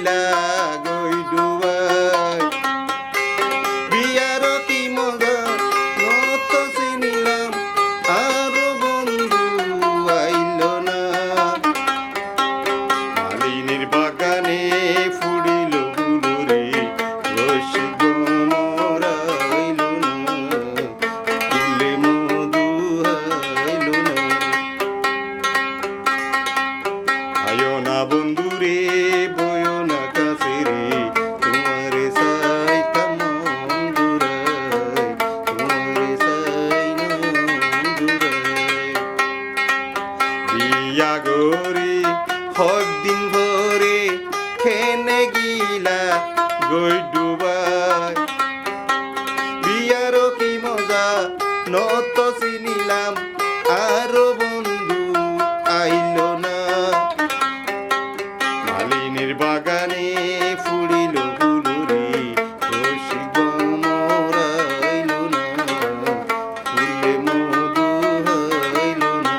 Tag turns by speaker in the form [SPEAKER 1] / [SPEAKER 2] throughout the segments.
[SPEAKER 1] গিলা গই ডুবাই বিয়ার কি মজা নত চিনিলাম আরো বন্ধু আইল না মালিনীর বাগানে ফুড়িল ফুলরে রসিক মরা আইল না ফুলে মধু আইল না আয়ো না বন্ধুরে বয়ো না কাছে রে তোমারে চাইতাম বন্ধুরাই তোমারে চাই না বন্ধুরাই বিয়া গরি হক দিন ভরে খেনে গিলা গই ডুবাই বিয়ার কি মজা নত চিনিলাম আরো বন্ধু আইল না মালিনীর বাগানে ফুড়িল ফুলরে রসিক মরা আইল না ফুলে মধু আইল না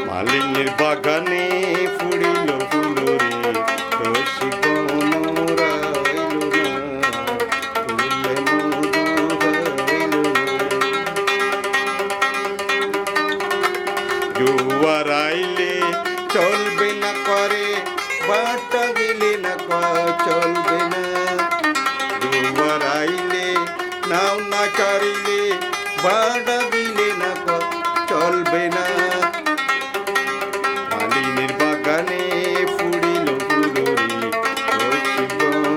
[SPEAKER 1] মালিনীর বাগানে ফুড়িল ফুলরে রসিক মরা আইল না ফুলে মধু আইল না জোয়ার আইলে চলবে না করে বাটা গেলে না চলবে না জোয়ার আইলে নাও না চারিলে বাটা দিলে না চলবে না মালিনীর বাগানে ফুড়িল ফুলরে রসিক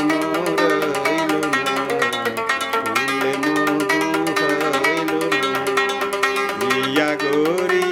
[SPEAKER 1] মরা আইল না ফুলে মধু আইল না বিয়া গরি